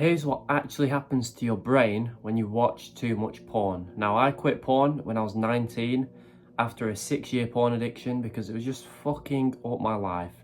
Here's what actually happens to your brain when you watch too much porn. Now, I quit porn when I was 19 after a 6-year porn addiction because it was just fucking up my life.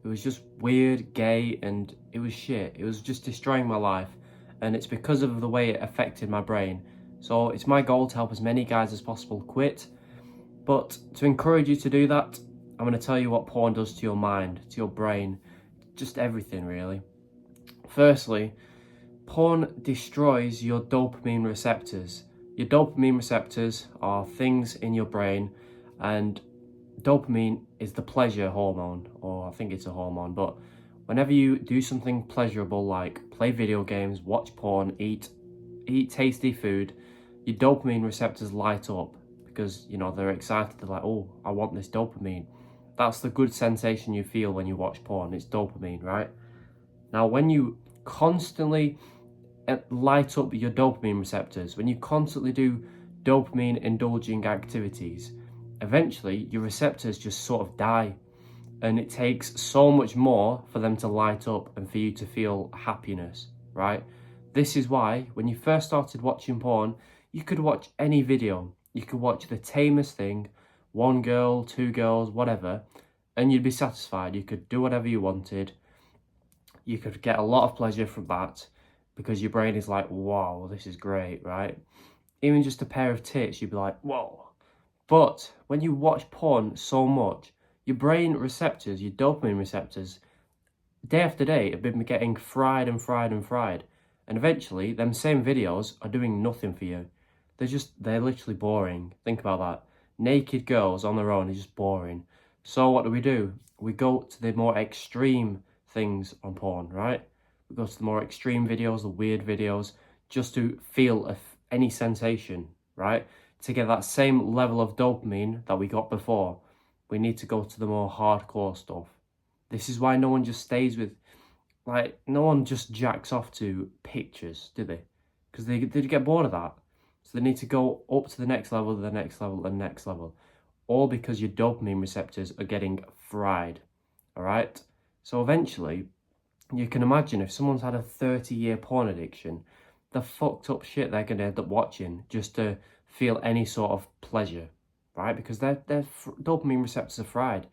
It was just weird, gay, and it was shit. It was just destroying my life, and it's because of the way it affected my brain. So it's my goal to help as many guys as possible quit. But to encourage you to do that, I'm going to tell you what porn does to your mind, to your brain, just everything really. Firstly, porn destroys your dopamine receptors. Your dopamine receptors are things in your brain, and dopamine is the pleasure hormone, or I think it's a hormone, but whenever you do something pleasurable like play video games, watch porn, eat tasty food, your dopamine receptors light up because, they're excited. They're like, oh, I want this dopamine. That's the good sensation you feel when you watch porn. It's dopamine, right? Now, when you constantly light up your dopamine receptors, when you constantly do dopamine indulging activities, eventually your receptors just sort of die, and it takes so much more for them to light up and for you to feel happiness, right? This is why when you first started watching porn, you could watch any video. You could watch the tamest thing, 1 girl, 2 girls, whatever, and you'd be satisfied. You could do whatever you wanted. You could get a lot of pleasure from that because your brain is like, wow, this is great, right? Even just a pair of tits, you'd be like, whoa. But when you watch porn so much, your brain receptors, your dopamine receptors, day after day have been getting fried and fried and fried. And eventually, them same videos are doing nothing for you. They're literally boring. Think about that. Naked girls on their own is just boring. So what do? We go to the more extreme things on porn, right? We go to the more extreme videos, the weird videos, just to feel any sensation, right? To get that same level of dopamine that we got before, we need to go to the more hardcore stuff. This is why no one just stays with, no one just jacks off to pictures, do they? Because they get bored of that. So they need to go up to the next level, the next level, the next level. All because your dopamine receptors are getting fried, all right? So eventually, you can imagine if someone's had a 30-year porn addiction, the fucked up shit they're going to end up watching just to feel any sort of pleasure, right? Because their dopamine receptors are fried.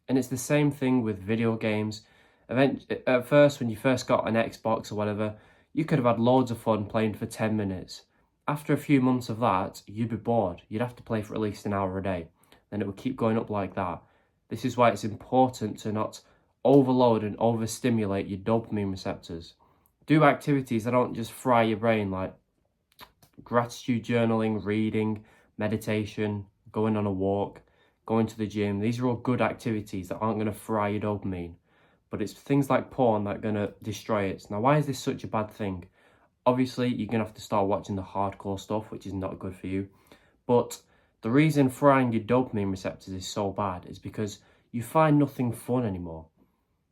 And it's the same thing with video games. At first, when you first got an Xbox or whatever, you could have had loads of fun playing for 10 minutes. After a few months of that, you'd be bored. You'd have to play for at least an hour a day. Then it would keep going up like that. This is why it's important to not overload and overstimulate your dopamine receptors. Do activities that don't just fry your brain, like gratitude journaling, reading, meditation, going on a walk, going to the gym. These are all good activities that aren't going to fry your dopamine. But it's things like porn that are going to destroy it. Now, why is this such a bad thing? Obviously, you're going to have to start watching the hardcore stuff, which is not good for you. But the reason frying your dopamine receptors is so bad is because you find nothing fun anymore.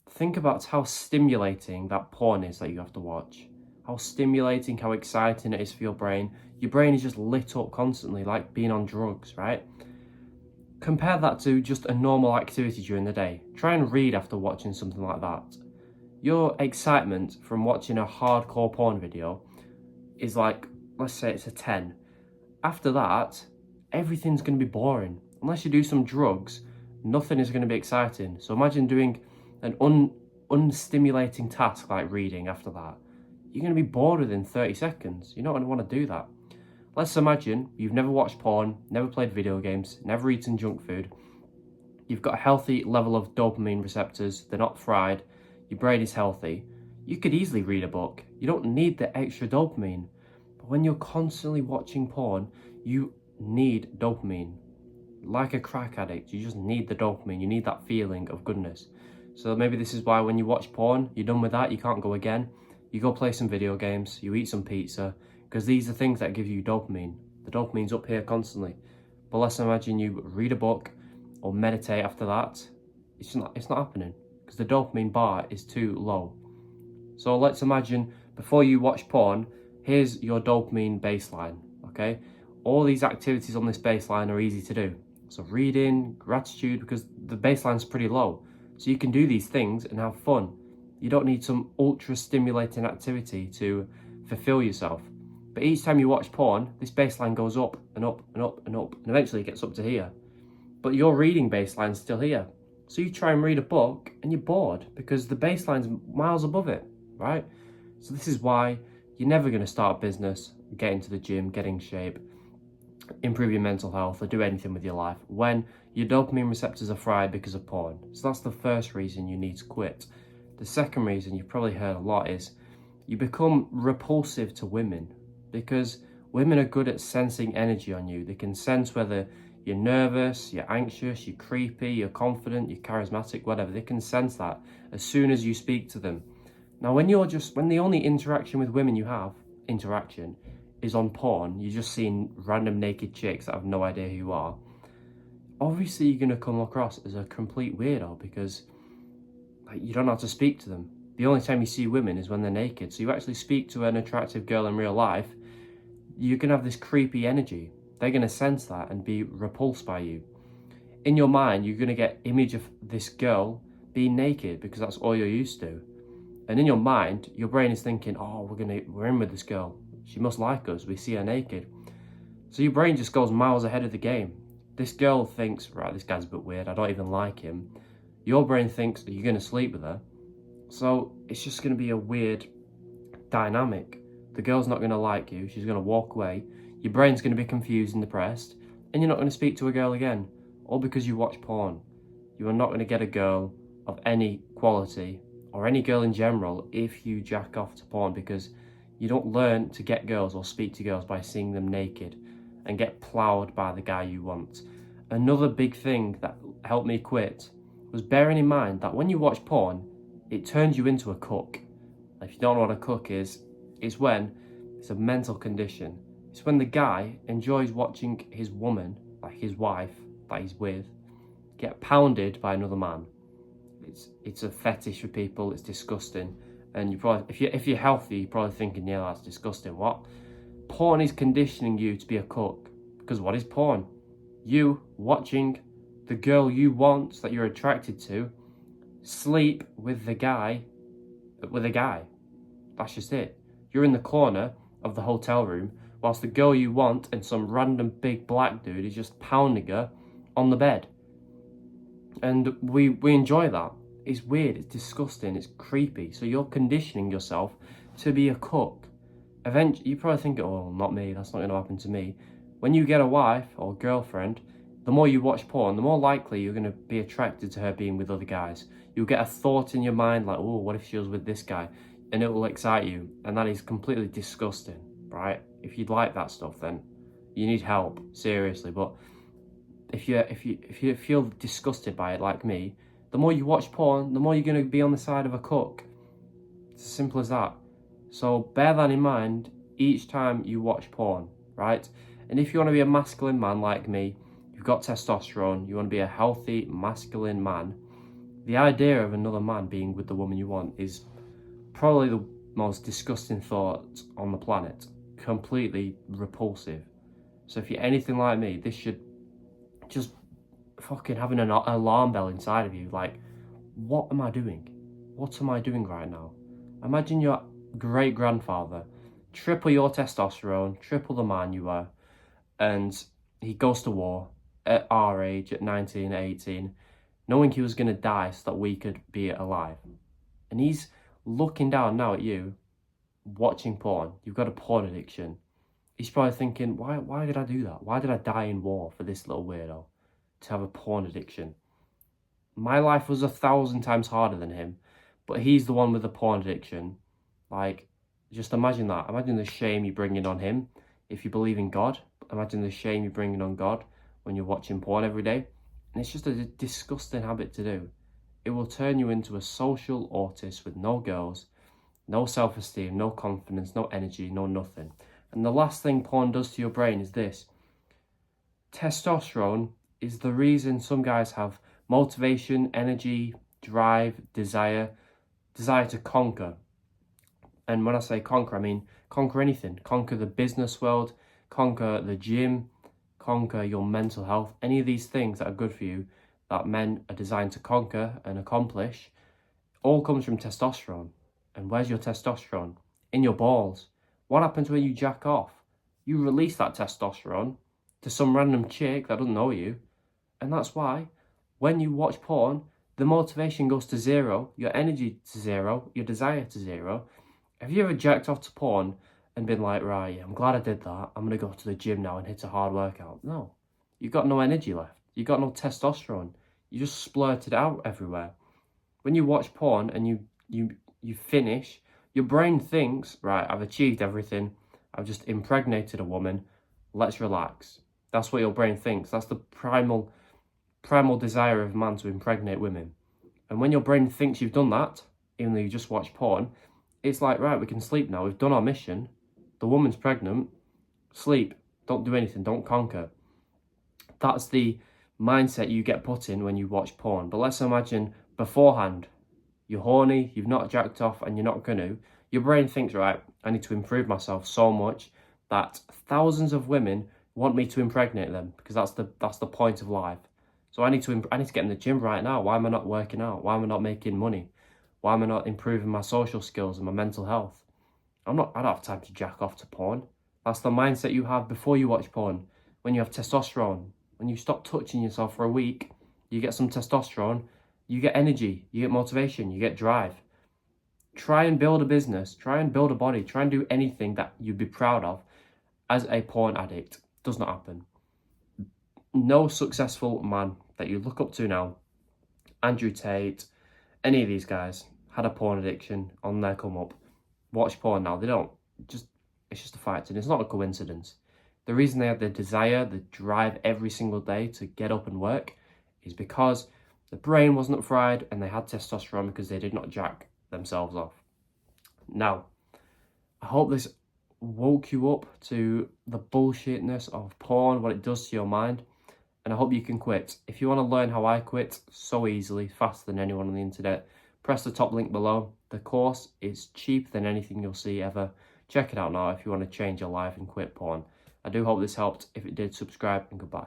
Think about how stimulating that porn is that you have to watch. How stimulating, how exciting it is for your brain. Your brain is just lit up constantly, like being on drugs, right? Compare that to just a normal activity during the day. Try and read after watching something like that. Your excitement from watching a hardcore porn video is like, let's say it's a 10. After that, everything's going to be boring. Unless you do some drugs, nothing is going to be exciting. So imagine doing an unstimulating task like reading after that. You're going to be bored within 30 seconds. You're not going to want to do that. Let's imagine you've never watched porn, never played video games, never eaten junk food. You've got a healthy level of dopamine receptors. They're not fried. Your brain is healthy. You could easily read a book. You don't need the extra dopamine. But when you're constantly watching porn, you need dopamine. Like a crack addict, you just need the dopamine. You need that feeling of goodness. So maybe this is why when you watch porn, you're done with that, you can't go again. You go play some video games, you eat some pizza, because these are things that give you dopamine. The dopamine's up here constantly. But let's imagine you read a book or meditate after that. It's not happening because the dopamine bar is too low. So let's imagine before you watch porn, here's your dopamine baseline, okay? All these activities on this baseline are easy to do. So reading, gratitude, because the baseline's pretty low. So you can do these things and have fun. You don't need some ultra stimulating activity to fulfill yourself. But each time you watch porn, this baseline goes up and up and up and up, and eventually it gets up to here. But your reading baseline's still here. So you try and read a book and you're bored because the baseline's miles above it, right? So this is why you're never going to start a business, get into the gym, get in shape, improve your mental health, or do anything with your life when your dopamine receptors are fried because of porn. So that's the first reason you need to quit. The second reason, you've probably heard a lot, is you become repulsive to women because women are good at sensing energy on you. They can sense whether you're nervous, you're anxious, you're creepy, you're confident, you're charismatic, whatever. They can sense that as soon as you speak to them. Now, when the only interaction with women you have, is on porn, you're just seeing random naked chicks that have no idea who you are, obviously you're going to come across as a complete weirdo because you don't know how to speak to them. The only time you see women is when they're naked. So you actually speak to an attractive girl in real life, you're going to have this creepy energy. They're going to sense that and be repulsed by you. In your mind, you're going to get image of this girl being naked because that's all you're used to. And in your mind, your brain is thinking, oh, we're in with this girl. She must like us. We see her naked. So your brain just goes miles ahead of the game. This girl thinks, right, this guy's a bit weird. I don't even like him. Your brain thinks that you're going to sleep with her. So it's just going to be a weird dynamic. The girl's not going to like you. She's going to walk away. Your brain's going to be confused and depressed. And you're not going to speak to a girl again. All because you watch porn. You are not going to get a girl of any quality or any girl in general if you jack off to porn, because you don't learn to get girls or speak to girls by seeing them naked and get ploughed by the guy you want. Another big thing that helped me quit was bearing in mind that when you watch porn, it turns you into a cook. If you don't know what a cook is, it's a mental condition. It's when the guy enjoys watching his woman, like his wife that he's with, get pounded by another man. It's a fetish for people. It's disgusting. And you probably, if you're healthy, you're probably thinking, yeah, that's disgusting. What? Porn is conditioning you to be a cook. Because what is porn? You watching the girl you want, that you're attracted to, sleep with a guy. That's just it. You're in the corner of the hotel room whilst the girl you want and some random big black dude is just pounding her on the bed. And we enjoy that. It's weird, it's disgusting, it's creepy. So you're conditioning yourself to be a cook. Eventually, you probably think, oh, not me, that's not going to happen to me. When you get a wife or girlfriend, the more you watch porn, the more likely you're going to be attracted to her being with other guys. You'll get a thought in your mind like, oh, what if she was with this guy? And it will excite you. And that is completely disgusting, right? If you'd like that stuff, then you need help, seriously. But if you feel disgusted by it like me, the more you watch porn, the more you're going to be on the side of a cook. It's as simple as that. So bear that in mind each time you watch porn, right? And if you want to be a masculine man like me, you've got testosterone, you want to be a healthy, masculine man, the idea of another man being with the woman you want is probably the most disgusting thought on the planet. Completely repulsive. So if you're anything like me, this should just fucking having an alarm bell inside of you. Like, what am I doing? What am I doing right now? Imagine your great grandfather, triple your testosterone, triple the man you are, and he goes to war at our age, at 19, 18, knowing he was going to die so that we could be alive. And he's looking down now at you, watching porn. You've got a porn addiction. He's probably thinking, why did I do that? Why did I die in war for this little weirdo to have a porn addiction? My life was 1,000 times harder than him, but he's the one with the porn addiction. Like, just imagine that. Imagine the shame you're bringing on him. If you believe in God, imagine the shame you're bringing on God when you're watching porn every day. And it's just a disgusting habit to do. It will turn you into a social autist with no girls, no self-esteem, no confidence, no energy, no nothing. And the last thing porn does to your brain is this. Testosterone is the reason some guys have motivation, energy, drive, desire to conquer. And when I say conquer, I mean conquer anything. Conquer the business world, conquer the gym, conquer your mental health. Any of these things that are good for you, that men are designed to conquer and accomplish, all comes from testosterone. And where's your testosterone? In your balls. What happens when you jack off? You release that testosterone to some random chick that doesn't know you. And that's why when you watch porn, the motivation goes to zero, your energy to zero, your desire to zero. Have you ever jacked off to porn and been like, right, I'm glad I did that. I'm going to go to the gym now and hit a hard workout? No. You've got no energy left. You've got no testosterone. You just splurted out everywhere. When you watch porn and you finish, your brain thinks, right, I've achieved everything. I've just impregnated a woman. Let's relax. That's what your brain thinks. That's the primal desire of man, to impregnate women. And when your brain thinks you've done that, even though you just watched porn, it's like, right, we can sleep now. We've done our mission. The woman's pregnant. Sleep. Don't do anything. Don't conquer. That's the mindset you get put in when you watch porn. But let's imagine beforehand, you're horny, you've not jacked off, and you're not going to. Your brain thinks, right, I need to improve myself so much that thousands of women want me to impregnate them, because that's the point of life. So I need to get in the gym right now. Why am I not working out? Why am I not making money? Why am I not improving my social skills and my mental health? I don't have time to jack off to porn. That's the mindset you have before you watch porn. When you have testosterone, when you stop touching yourself for a week, you get some testosterone, you get energy, you get motivation, you get drive. Try and build a business, try and build a body, try and do anything that you'd be proud of as a porn addict. Does not happen. No successful man that you look up to now, Andrew Tate, any of these guys, had a porn addiction on their come up. Watch porn now. They don't. It's just a fact, and it's not a coincidence. The reason they had the desire, the drive every single day to get up and work is because the brain wasn't fried and they had testosterone because they did not jack themselves off. Now, I hope this woke you up to the bullshitness of porn, what it does to your mind, and I hope you can quit. If you want to learn how I quit so easily, faster than anyone on the internet, press the top link below. The course is cheaper than anything you'll see ever. Check it out now if you want to change your life and quit porn. I do hope this helped. If it did, subscribe and goodbye.